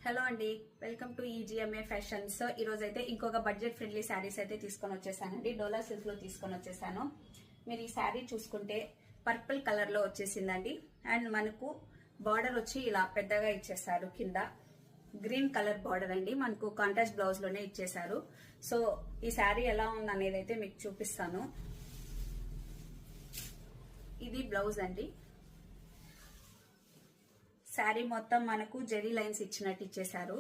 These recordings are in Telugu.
హలో అండి, వెల్కమ్ టు ఈజీఎంఏ ఫ్యాషన్. సో ఈ రోజు అయితే ఇంకొక బడ్జెట్ ఫ్రెండ్లీ శారీస్ అయితే తీసుకొని వచ్చేసానండి. డోలా సిల్క్ లో తీసుకొని వచ్చేసాను. మీరు ఈ శారీ చూసుకుంటే పర్పుల్ కలర్ లో వచ్చేసిందండి. అండ్ మనకు బార్డర్ వచ్చి ఇలా పెద్దగా ఇచ్చేసారు. కింద గ్రీన్ కలర్ బార్డర్ అండి. మనకు కాంట్రాస్ట్ బ్లౌజ్ లోనే ఇచ్చేసారు. సో ఈ శారీ ఎలా ఉంది అనేది అయితే మీకు చూపిస్తాను. ఇది బ్లౌజ్ అండి. శారీ మొత్తం మనకు జెరీ లైన్స్ ఇచ్చినట్టు ఇచ్చేసారు.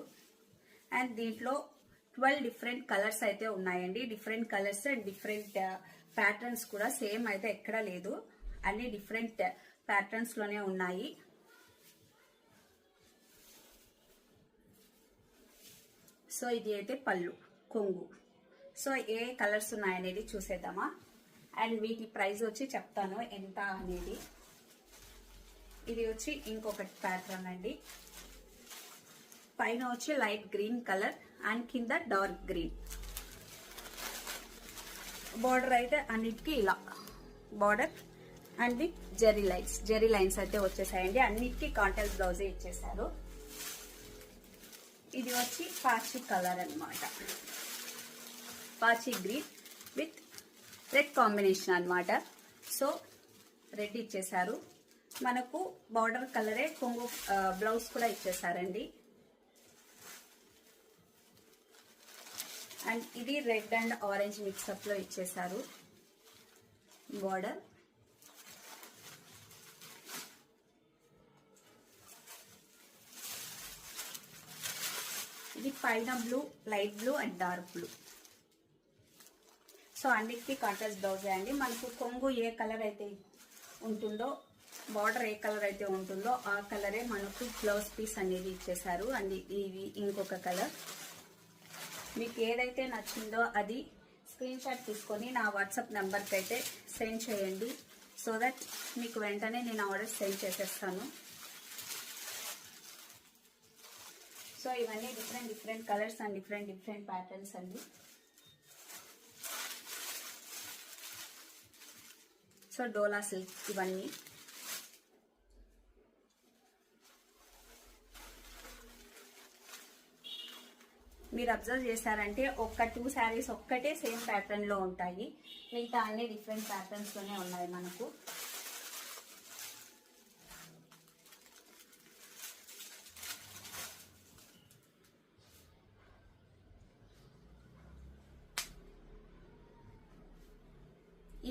అండ్ దీంట్లో 12 డిఫరెంట్ కలర్స్ అయితే ఉన్నాయండి. Different colours and different patterns కూడా సేమ్ అయితే ఎక్కడా లేదు. అన్ని డిఫరెంట్ ప్యాటర్న్స్ లోనే ఉన్నాయి. సో ఇది అయితే పళ్ళు, కొంగు. సో ఏ కలర్స్ ఉన్నాయనేది చూసేద్దామా. అండ్ వీటి ప్రైస్ వచ్చి చెప్తాను ఎంత అనేది. ఇది వచ్చి ఇంకొకటి ప్యాటర్న్ అండి. పైన వచ్చి లైట్ గ్రీన్ కలర్ అండ్ కింద డార్క్ గ్రీన్. బార్డర్ అయితే అన్నిటికీ ఇలా border and with zari lines అయితే వచ్చేసాయండి. అన్నిటికీ కాంట్రాస్ట్ బ్లౌజ్ ఇచ్చేసారు. ఇది వచ్చి పాచి కలర్ అన్నమాట. పాచి గ్రీన్ విత్ రెడ్ కాంబినేషన్ అన్నమాట. సో రెడ్ ఇచ్చేసారు. మనకు బార్డర్ కలరే కొంగు బ్లౌజ్ కూడా ఇచ్చేసారండి. అండ్ ఇది రెడ్ అండ్ ఆరెంజ్ మిక్సప్ లో ఇచ్చేసారు బార్డర్. ఇది పైన blue, light blue and dark blue. So అన్నిటికీ కాంట్రాస్ట్ బ్లౌజ్ అండి. మనకు కొంగు ఏ కలర్ అయితే ఉంటుందో, బార్డర్ ఏ కలర్ అయితే ఉంటుందో ఆ కలరే మనకు బ్లౌజ్ పీస్ అనేది ఇచ్చేసారు. అండ్ ఇది ఇంకొక కలర్. మీకు ఏదైతే నచ్చిందో అది స్క్రీన్ షాట్ తీసుకొని నా వాట్సాప్ నెంబర్కి అయితే సెండ్ చేయండి. సో దట్ మీకు వెంటనే నేను ఆర్డర్ సెండ్ చేసేస్తాను. సో ఇవన్నీ different colours and different patterns అండి. సో డోలా సిల్క్ ఇవన్నీ. మీరు అబ్జర్వ్ చేశారంటే ఒక 2 శారీస్ ఒక్కటే సేమ్ ప్యాటర్న్ లో ఉంటాయి. మిగతా అన్ని డిఫరెంట్ ప్యాటర్న్స్ లోనే ఉన్నాయి మనకు.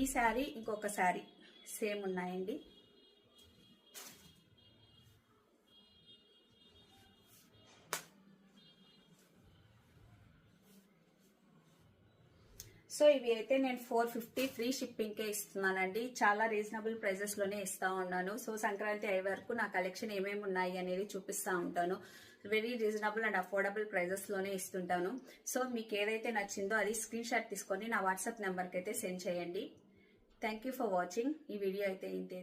ఈ శారీ ఇంకొక శారీ సేమ్ ఉన్నాయండి. సో ఇవి అయితే నేను 450 ఫ్రీ షిప్పింగ్ కే ఇస్తున్నానండి. చాలా రీజనబుల్ ప్రైజెస్ లోనే ఇస్తా ఉన్నాను. సో సంక్రాంతి అయ్యే వరకు నా కలెక్షన్ ఏమేమి ఉన్నాయి అనేది చూపిస్తా ఉంటాను. Very reasonable and affordable prices లోనే ఇస్తుంటాను. సో మీకు ఏదైతే నచ్చిందో అది స్క్రీన్ షాట్ తీసుకొని నా వాట్సాప్ నెంబర్కి అయితే సెండ్ చేయండి. Thank you for watching. ఈ వీడియో అయితే ఇంతే.